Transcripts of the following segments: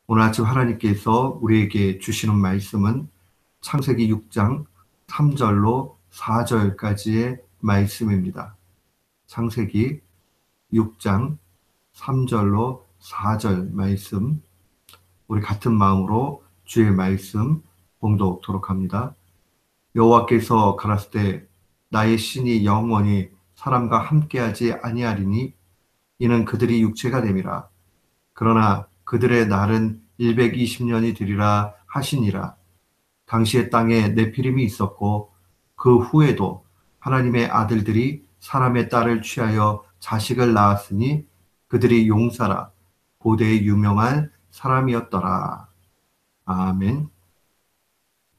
오늘 아침 하나님께서 우리에게 주시는 말씀은 창세기 6장 3절로 4절까지의 말씀입니다. 창세기 6장 3절로 4절 말씀, 우리 같은 마음으로 주의 말씀 봉독토록 합니다. 여호와께서 가라사대 나의 신이 영원히 사람과 함께하지 아니하리니 이는 그들이 육체가 됨이라. 그러나 그들의 날은 120년이 되리라 하시니라. 당시의 땅에 네피림이 있었고 그 후에도 하나님의 아들들이 사람의 딸을 취하여 자식을 낳았으니 그들이 용사라. 고대의 유명한 사람이었더라. 아멘.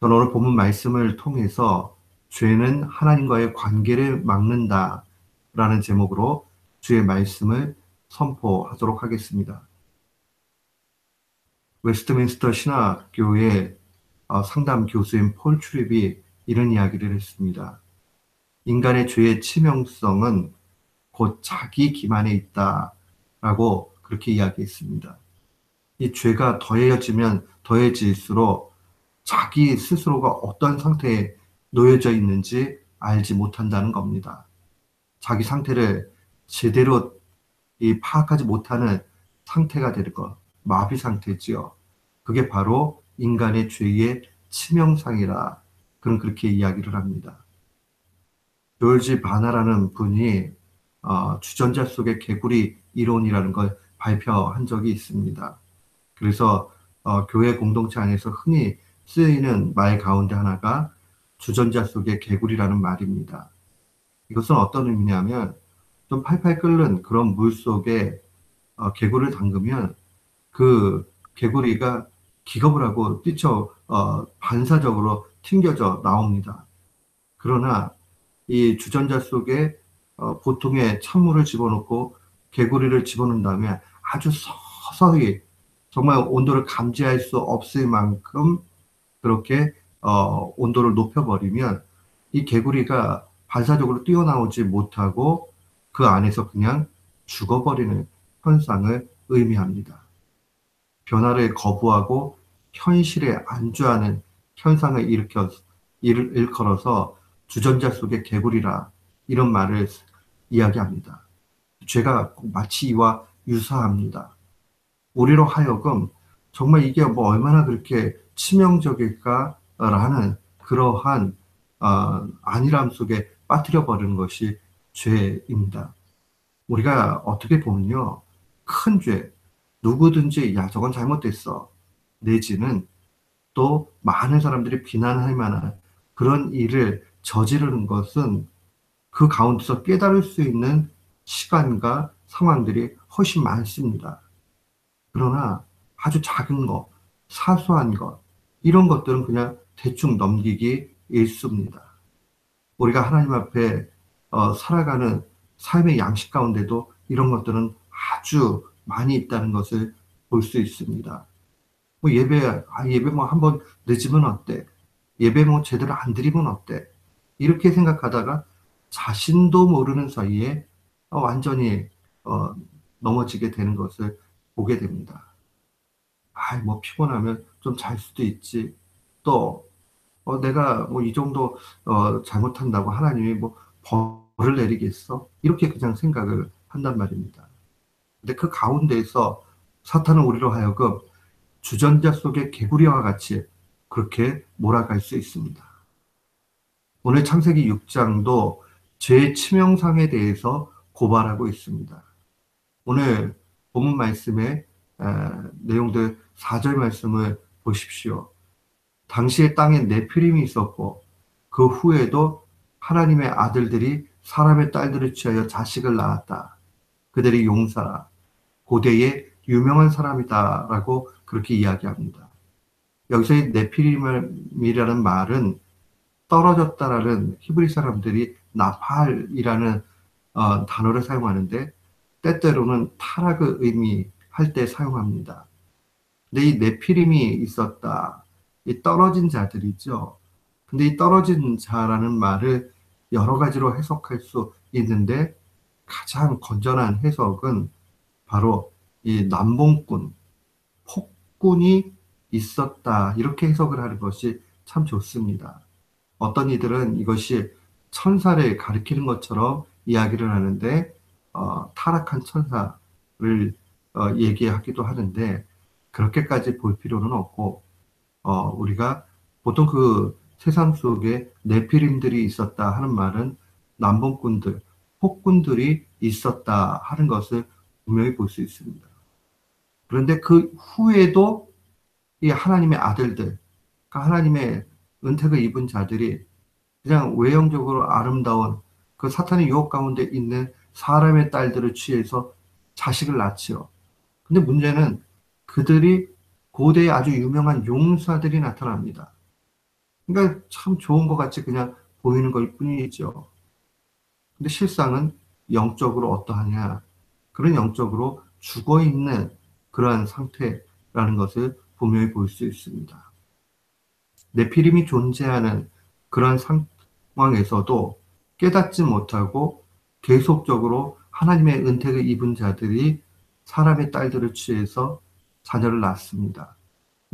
저는 오늘 본문 말씀을 통해서 죄는 하나님과의 관계를 막는다 라는 제목으로 주의 말씀을 선포하도록 하겠습니다. 웨스트민스터 신학교의 상담 교수인 폴 트립이 이런 이야기를 했습니다. 인간의 죄의 치명성은 곧 자기 기만에 있다라고 그렇게 이야기했습니다. 이 죄가 더해지면 더해질수록 자기 스스로가 어떤 상태에 놓여져 있는지 알지 못한다는 겁니다. 자기 상태를 제대로 파악하지 못하는 상태가 되는 것, 마비 상태지요. 그게 바로 인간의 죄의 치명상이라 그렇게 이야기를 합니다. 조지 바나라는 분이 주전자 속의 개구리 이론이라는 걸 발표한 적이 있습니다. 그래서 교회 공동체 안에서 흔히 쓰이는 말 가운데 하나가 주전자 속의 개구리라는 말입니다. 이것은 어떤 의미냐면 좀 팔팔 끓는 그런 물 속에 개구리를 담그면 그 개구리가 기겁을 하고 반사적으로 튕겨져 나옵니다. 그러나 이 주전자 속에 보통의 찬물을 집어넣고 개구리를 집어넣은 다음에 아주 서서히 정말 온도를 감지할 수 없을 만큼 그렇게 온도를 높여버리면 이 개구리가 반사적으로 뛰어나오지 못하고 그 안에서 그냥 죽어버리는 현상을 의미합니다. 변화를 거부하고 현실에 안주하는 현상을 일컬어서 주전자 속의 개구리라 이런 말을 이야기합니다. 죄가 마치 이와 유사합니다. 우리로 하여금 정말 이게 뭐 얼마나 그렇게 치명적일까라는 그러한 안일함 속에 빠뜨려 버리는 것이 죄입니다. 우리가 어떻게 보면요, 큰 죄, 누구든지 야 저건 잘못됐어 내지는 또 많은 사람들이 비난할 만한 그런 일을 저지르는 것은 그 가운데서 깨달을 수 있는 시간과 상황들이 훨씬 많습니다. 그러나 아주 작은 것, 사소한 것, 이런 것들은 그냥 대충 넘기기 일쑤입니다. 우리가 하나님 앞에 살아가는 삶의 양식 가운데도 이런 것들은 아주 많이 있다는 것을 볼 수 있습니다. 뭐 예배 뭐 한번 늦으면 어때? 예배 뭐 제대로 안 드리면 어때? 이렇게 생각하다가 자신도 모르는 사이에 완전히 어, 넘어지게 되는 것을 보게 됩니다. 뭐 피곤하면 좀 잘 수도 있지. 또 내가 뭐 이 정도 잘못한다고 하나님이 뭐 벌을 내리겠어? 이렇게 그냥 생각을 한단 말입니다. 근데 그 가운데에서 사탄은 우리로 하여금 주전자 속의 개구리와 같이 그렇게 몰아갈 수 있습니다. 오늘 창세기 6장도 죄의 치명상에 대해서 고발하고 있습니다. 오늘 본문 말씀의 내용들 4절 말씀을 보십시오. 당시의 땅에 네피림이 있었고 그 후에도 하나님의 아들들이 사람의 딸들을 취하여 자식을 낳았다. 그들이 용사라. 고대의 유명한 사람이다라고 그렇게 이야기합니다. 여기서 이 네피림이라는 말은 떨어졌다라는 히브리 사람들이 나팔이라는 단어를 사용하는데 때때로는 타락을 의미할 때 사용합니다. 근데 이 네피림이 있었다. 이 떨어진 자들이죠. 근데 이 떨어진 자라는 말을 여러 가지로 해석할 수 있는데 가장 건전한 해석은 바로 이 남봉꾼, 폭군이 있었다. 이렇게 해석을 하는 것이 참 좋습니다. 어떤 이들은 이것이 천사를 가리키는 것처럼 이야기를 하는데 타락한 천사를 얘기하기도 하는데 그렇게까지 볼 필요는 없고 우리가 보통 그 세상 속에 네피림들이 있었다 하는 말은 남봉꾼들, 폭군들이 있었다 하는 것을 분명히 볼 수 있습니다. 그런데 그 후에도 이 하나님의 아들들, 그러니까 하나님의 은택을 입은 자들이 그냥 외형적으로 아름다운 그 사탄의 유혹 가운데 있는 사람의 딸들을 취해서 자식을 낳지요. 근데 문제는 그들이 고대에 아주 유명한 용사들이 나타납니다. 그러니까 참 좋은 것 같이 그냥 보이는 걸 뿐이죠. 근데 실상은 영적으로 어떠하냐? 그런 영적으로 죽어 있는 그러한 상태라는 것을 분명히 볼 수 있습니다. 네피림이 존재하는 그런 상황에서도 깨닫지 못하고 계속적으로 하나님의 은택을 입은 자들이 사람의 딸들을 취해서 자녀를 낳습니다.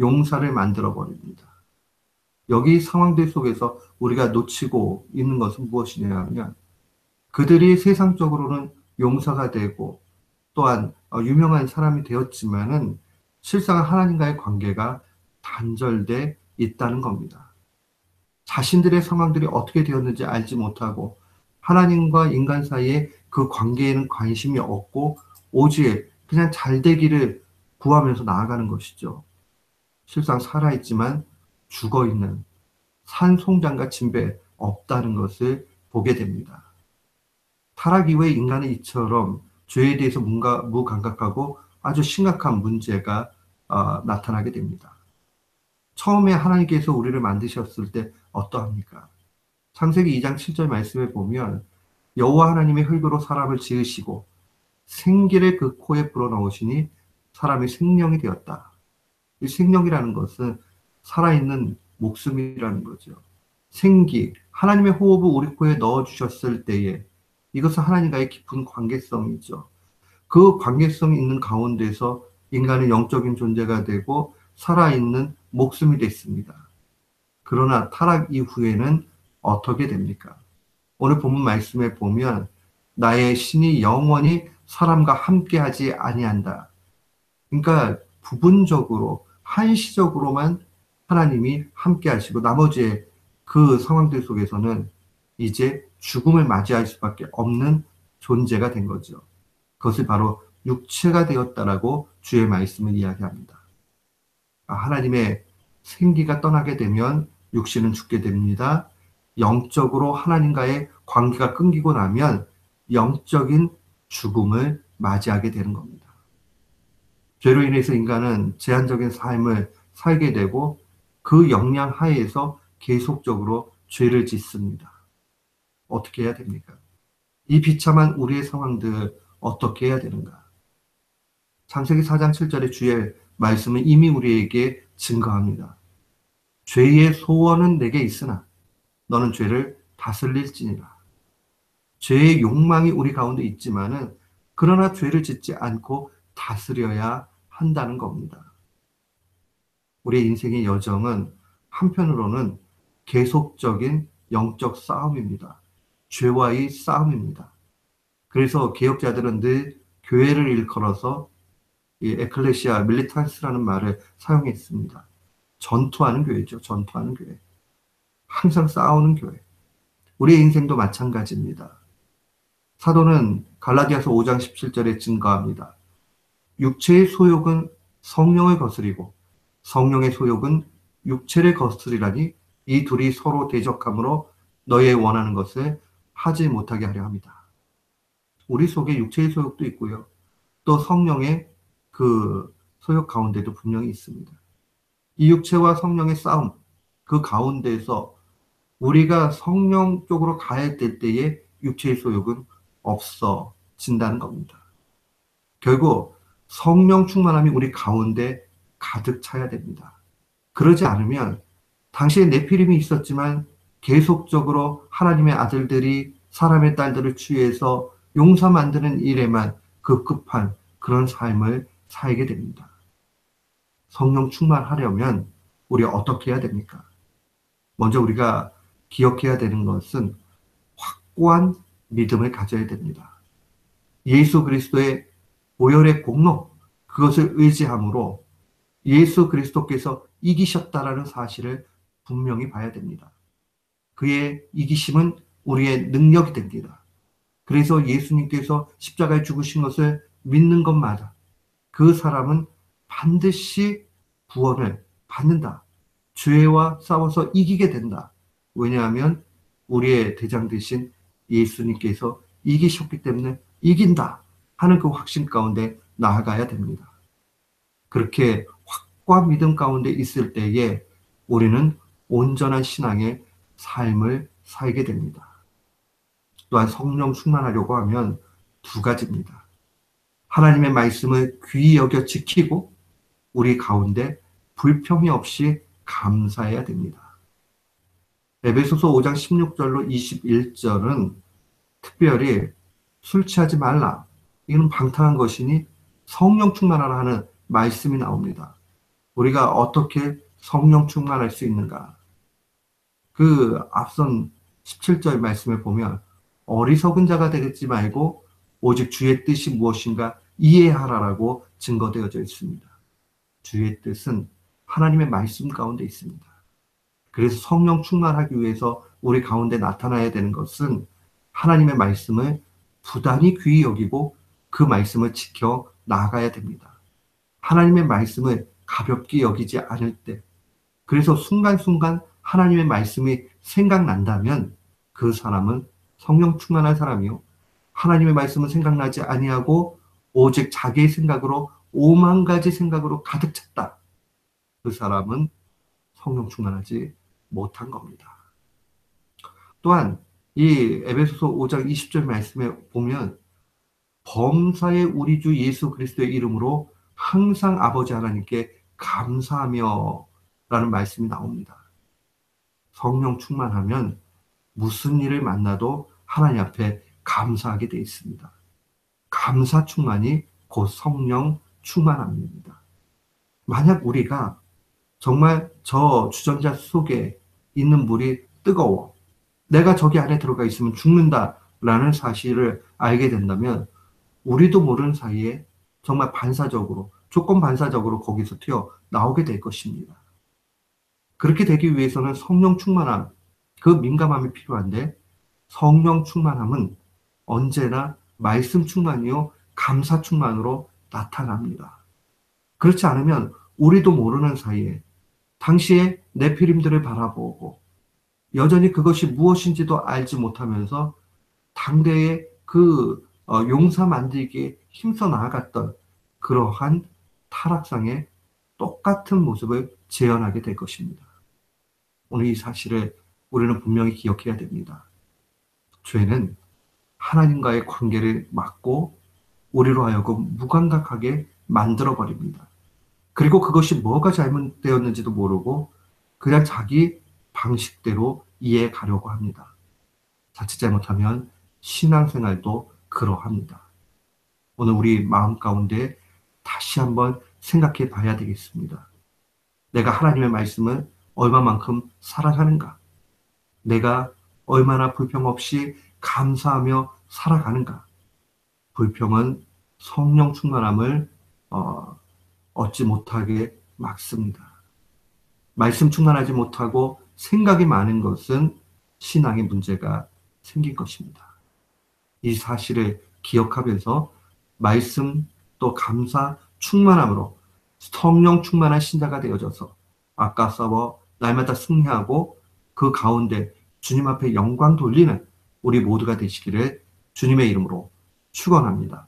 용사를 만들어 버립니다. 여기 상황들 속에서 우리가 놓치고 있는 것은 무엇이냐 하면 그들이 세상적으로는 용사가 되고 또한 유명한 사람이 되었지만은 실상 하나님과의 관계가 단절돼 있다는 겁니다. 자신들의 상황들이 어떻게 되었는지 알지 못하고 하나님과 인간 사이에 그 관계에는 관심이 없고 오직 그냥 잘 되기를 구하면서 나아가는 것이죠. 실상 살아있지만 죽어있는 산송장과 진배 없다는 것을 보게 됩니다. 타락 이후에 인간은 이처럼 죄에 대해서 무감각하고 아주 심각한 문제가 나타나게 됩니다. 처음에 하나님께서 우리를 만드셨을 때 어떠합니까? 창세기 2장 7절 말씀에 보면 여호와 하나님의 흙으로 사람을 지으시고 생기를 그 코에 불어넣으시니 사람이 생명이 되었다. 이 생명이라는 것은 살아있는 목숨이라는 거죠. 생기, 하나님의 호흡을 우리 코에 넣어주셨을 때에 이것은 하나님과의 깊은 관계성이죠. 그 관계성이 있는 가운데서 인간은 영적인 존재가 되고 살아있는 목숨이 됐습니다. 그러나 타락 이후에는 어떻게 됩니까? 오늘 본문 말씀에 보면 나의 신이 영원히 사람과 함께하지 아니한다. 그러니까 부분적으로 한시적으로만 하나님이 함께하시고 나머지의 그 상황들 속에서는 이제 죽음을 맞이할 수밖에 없는 존재가 된 거죠. 그것이 바로 육체가 되었다라고 주의 말씀을 이야기합니다. 하나님의 생기가 떠나게 되면 육신은 죽게 됩니다. 영적으로 하나님과의 관계가 끊기고 나면 영적인 죽음을 맞이하게 되는 겁니다. 죄로 인해서 인간은 제한적인 삶을 살게 되고 그 영향 하에서 계속적으로 죄를 짓습니다. 어떻게 해야 됩니까? 이 비참한 우리의 상황들 어떻게 해야 되는가? 창세기 4장 7절의 주의 말씀은 이미 우리에게 증거합니다. 죄의 소원은 내게 있으나 너는 죄를 다스릴지니라. 죄의 욕망이 우리 가운데 있지만은 그러나 죄를 짓지 않고 다스려야 한다는 겁니다. 우리의 인생의 여정은 한편으로는 계속적인 영적 싸움입니다. 죄와의 싸움입니다. 그래서 개혁자들은 늘 교회를 일컬어서 이 에클레시아 밀리탄스라는 말을 사용했습니다. 전투하는 교회죠. 전투하는 교회. 항상 싸우는 교회. 우리의 인생도 마찬가지입니다. 사도는 갈라디아서 5장 17절에 증거합니다. 육체의 소욕은 성령을 거스리고 성령의 소욕은 육체를 거스리라니 이 둘이 서로 대적함으로 너의 원하는 것을 하지 못하게 하려 합니다. 우리 속에 육체의 소욕도 있고요. 또 성령의 그 소욕 가운데도 분명히 있습니다. 이 육체와 성령의 싸움, 그 가운데에서 우리가 성령 쪽으로 가야 될 때에 육체의 소욕은 없어진다는 겁니다. 결국 성령 충만함이 우리 가운데 가득 차야 됩니다. 그러지 않으면 당시에 네피림이 있었지만 계속적으로 하나님의 아들들이 사람의 딸들을 취해서 용사 만드는 일에만 급급한 그런 삶을 살게 됩니다. 성령 충만하려면 우리 어떻게 해야 됩니까? 먼저 우리가 기억해야 되는 것은 확고한 믿음을 가져야 됩니다. 예수 그리스도의 보혈의 공로, 그것을 의지함으로 예수 그리스도께서 이기셨다라는 사실을 분명히 봐야 됩니다. 그의 이기심은 우리의 능력이 됩니다. 그래서 예수님께서 십자가에 죽으신 것을 믿는 것마다 그 사람은 반드시 구원을 받는다. 죄와 싸워서 이기게 된다. 왜냐하면 우리의 대장 되신 예수님께서 이기셨기 때문에 이긴다 하는 그 확신 가운데 나아가야 됩니다. 그렇게 확고한 믿음 가운데 있을 때에 우리는 온전한 신앙의 삶을 살게 됩니다. 또한 성령 충만하려고 하면 두 가지입니다. 하나님의 말씀을 귀히 여겨 지키고 우리 가운데 불평이 없이 감사해야 됩니다. 에베소서 5장 16절로 21절은 특별히 술 취하지 말라. 이는 방탕한 것이니 성령 충만하라 하는 말씀이 나옵니다. 우리가 어떻게 성령 충만할 수 있는가? 그 앞선 17절 말씀을 보면 어리석은 자가 되지 말고 오직 주의 뜻이 무엇인가 이해하라라고 증거되어져 있습니다. 주의 뜻은 하나님의 말씀 가운데 있습니다. 그래서 성령 충만하기 위해서 우리 가운데 나타나야 되는 것은 하나님의 말씀을 부단히 귀히 여기고 그 말씀을 지켜 나아가야 됩니다. 하나님의 말씀을 가볍게 여기지 않을 때, 그래서 순간순간 하나님의 말씀이 생각난다면 그 사람은 성령 충만한 사람이요. 하나님의 말씀은 생각나지 아니하고 오직 자기의 생각으로 오만 가지 생각으로 가득 찼다. 그 사람은 성령 충만하지 못한 겁니다. 또한 이 에베소서 5장 20절 말씀에 보면 범사의 우리 주 예수 그리스도의 이름으로 항상 아버지 하나님께 감사하며 라는 말씀이 나옵니다. 성령 충만하면 무슨 일을 만나도 하나님 앞에 감사하게 되어 있습니다. 감사 충만이 곧 성령 충만함입니다. 만약 우리가 정말 저 주전자 속에 있는 물이 뜨거워 내가 저기 안에 들어가 있으면 죽는다라는 사실을 알게 된다면 우리도 모르는 사이에 정말 반사적으로 조건 반사적으로 거기서 튀어 나오게 될 것입니다. 그렇게 되기 위해서는 성령 충만함, 그 민감함이 필요한데 성령 충만함은 언제나 말씀 충만이요 감사 충만으로 나타납니다. 그렇지 않으면 우리도 모르는 사이에 당시에 네피림들을 바라보고 여전히 그것이 무엇인지도 알지 못하면서 당대의 그 용사 만들기에 힘써 나아갔던 그러한 타락상의 똑같은 모습을 재현하게 될 것입니다. 오늘 이 사실을 우리는 분명히 기억해야 됩니다. 죄는 하나님과의 관계를 막고 우리로 하여금 무감각하게 만들어버립니다. 그리고 그것이 뭐가 잘못되었는지도 모르고 그냥 자기 방식대로 이해해 가려고 합니다. 자칫 잘못하면 신앙생활도 그러합니다. 오늘 우리 마음 가운데 다시 한번 생각해 봐야 되겠습니다. 내가 하나님의 말씀을 얼마만큼 사랑하는가? 내가 얼마나 불평 없이 감사하며 살아가는가? 불평은 성령 충만함을 얻지 못하게 막습니다. 말씀 충만하지 못하고 생각이 많은 것은 신앙의 문제가 생긴 것입니다. 이 사실을 기억하면서 말씀 또 감사 충만함으로 성령 충만한 신자가 되어져서 악과 싸워 날마다 승리하고 그 가운데 주님 앞에 영광 돌리는 우리 모두가 되시기를 주님의 이름으로 축원합니다.